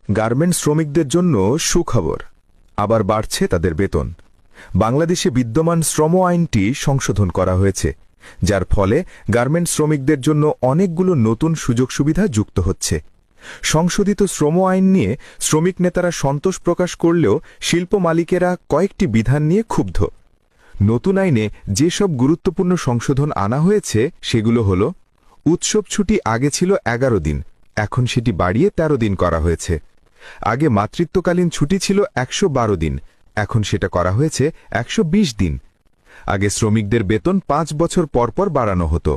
Garments শ্রমিকদের জন্য সুখবর, আবার বাড়ছে তাদের বেতন। বাংলাদেশে বিদ্যমান শ্রম আইনটি সংশোধন করা হয়েছে, যার ফলে গার্মেন্টস শ্রমিকদের জন্য অনেকগুলো নতুন সুযোগ সুবিধা যুক্ত হচ্ছে। সংশোধিত শ্রম আইন নিয়ে শ্রমিক নেতারা সন্তোষ প্রকাশ করলেও শিল্প মালিকেরা কয়েকটি বিধান নিয়ে ক্ষুব্ধ। নতুন আইনে যেসব গুরুত্বপূর্ণ সংশোধন আনা হয়েছে সেগুলো হল: উৎসব ছুটি আগে ছিল 11 দিন, এখন সেটি বাড়িয়ে 13 দিন করা হয়েছে। আগে মাতৃত্বকালীন ছুটি ছিল 112 দিন, এখন সেটা করা হয়েছে 120 দিন। আগে শ্রমিকদের বেতন 5 বছর পরপর বাড়ানো হতো,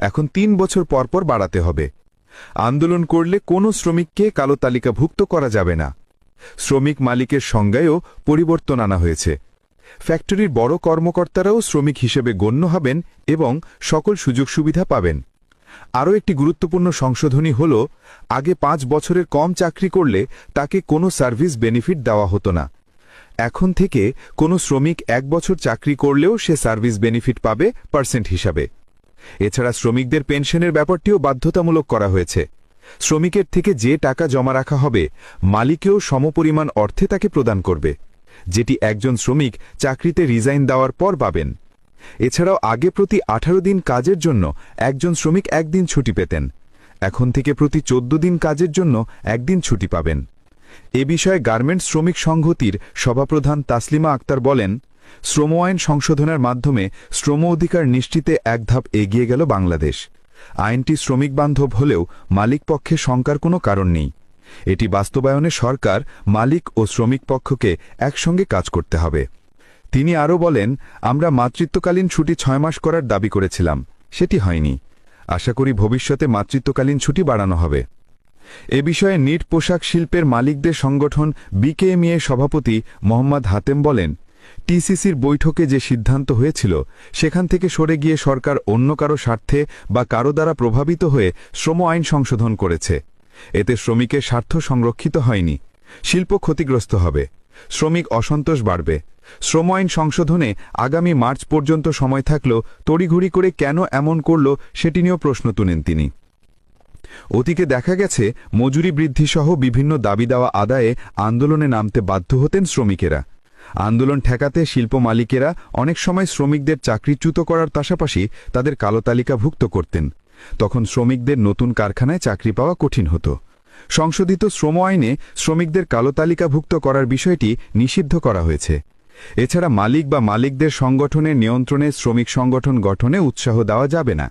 এখন 3 বছর পরপর বাড়াতে হবে। আন্দোলন করলে কোনো শ্রমিককে কালো তালিকাভুক্ত করা যাবে না। শ্রমিক মালিকের সংজ্ঞায়ও পরিবর্তন আনা হয়েছে। ফ্যাক্টরির বড় কর্মকর্তারাও শ্রমিক হিসেবে গণ্য হবেন এবং সকল সুযোগ সুবিধা পাবেন। আরও একটি গুরুত্বপূর্ণ সংশোধনী হল, আগে 5 বছরের কম চাকরি করলে তাকে কোনো সার্ভিস বেনিফিট দেওয়া হতো না। এখন থেকে কোনো শ্রমিক 1 বছর চাকরি করলেও সে সার্ভিস বেনিফিট পাবে পার্সেন্ট হিসাবে। এছাড়া শ্রমিকদের পেনশনের ব্যাপারটিও বাধ্যতামূলক করা হয়েছে। শ্রমিকের থেকে যে টাকা জমা রাখা হবে, মালিকেও সমপরিমাণ অর্থে তাকে প্রদান করবে, যেটি একজন শ্রমিক চাকরিতে রিজাইন দেওয়ার পর পাবেন। এছাড়াও আগে প্রতি 18 দিন কাজের জন্য একজন শ্রমিক 1 দিন ছুটি পেতেন, এখন থেকে প্রতি 14 দিন কাজের জন্য 1 দিন ছুটি পাবেন। এ বিষয়ে গার্মেন্টস শ্রমিক সংহতির সভাপ্রধান তাসলিমা আক্তার বলেন, শ্রম আইন সংশোধনের মাধ্যমে শ্রম অধিকার নিশ্চিতে এক ধাপ এগিয়ে গেল বাংলাদেশ। আইনটি শ্রমিক বান্ধব হলেও মালিক পক্ষে শঙ্কার কোনো কারণ নেই। এটি বাস্তবায়নে সরকার, মালিক ও শ্রমিক পক্ষকে একসঙ্গে কাজ করতে হবে। তিনি আরও বলেন, আমরা মাতৃত্বকালীন ছুটি 6 মাস করার দাবি করেছিলাম, সেটি হয়নি। আশা করি ভবিষ্যতে মাতৃত্বকালীন ছুটি বাড়ানো হবে। এ বিষয়ে নিট পোশাক শিল্পের মালিকদের সংগঠন বিকেএমইএ সভাপতি মোহাম্মদ হাতেম বলেন, টিসিসির বৈঠকে যে সিদ্ধান্ত হয়েছিল সেখান থেকে সরে গিয়ে সরকার অন্য কারো স্বার্থে বা কারো দ্বারা প্রভাবিত হয়ে শ্রম আইন সংশোধন করেছে। এতে শ্রমিকের স্বার্থ সংরক্ষিত হয়নি, শিল্প ক্ষতিগ্রস্ত হবে, শ্রমিক অসন্তোষ বাড়বে। শ্রম আইন সংশোধনে আগামী মার্চ পর্যন্ত সময় থাকলেও তড়িঘড়ি করে কেন এমন করল সেটি নিয়েও প্রশ্ন তুলেন তিনি। অতীতে দেখা গেছে মজুরি বৃদ্ধিসহ বিভিন্ন দাবি দেওয়া আদায়ে আন্দোলনে নামতে বাধ্য হতেন শ্রমিকেরা। আন্দোলন ঠেকাতে শিল্প মালিকেরা অনেক সময় শ্রমিকদের চাকরিচ্যুত করার পাশাপাশি তাদের কালো তালিকাভুক্ত করতেন। তখন শ্রমিকদের নতুন কারখানায় চাকরি পাওয়া কঠিন হতো। সংশোধিত শ্রম আইনে শ্রমিকদের কালো তালিকাভুক্ত করার বিষয়টি নিষিদ্ধ করা হয়েছে। এছাড়া মালিক বা মালিকদের সংগঠনের নিয়ন্ত্রণে শ্রমিক সংগঠন গঠনে উৎসাহ দেওয়া যাবে না।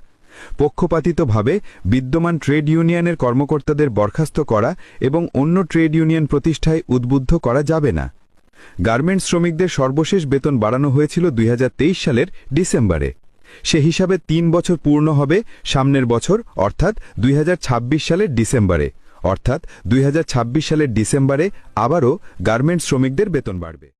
পক্ষপাতিতভাবে বিদ্যমান ট্রেড ইউনিয়নের কর্মকর্তাদের বরখাস্ত করা এবং অন্য ট্রেড ইউনিয়ন প্রতিষ্ঠায় উদ্বুদ্ধ করা যাবে না। গার্মেন্টস শ্রমিকদের সর্বশেষ বেতন বাড়ানো হয়েছিল 2023 সালের ডিসেম্বরে। সে হিসাবে 3 বছর পূর্ণ হবে সামনের বছর, অর্থাৎ 2026 সালের ডিসেম্বরে। অর্থাৎ 2026 সালের ডিসেম্বরে আবারও গার্মেন্টস শ্রমিকদের বেতন বাড়বে।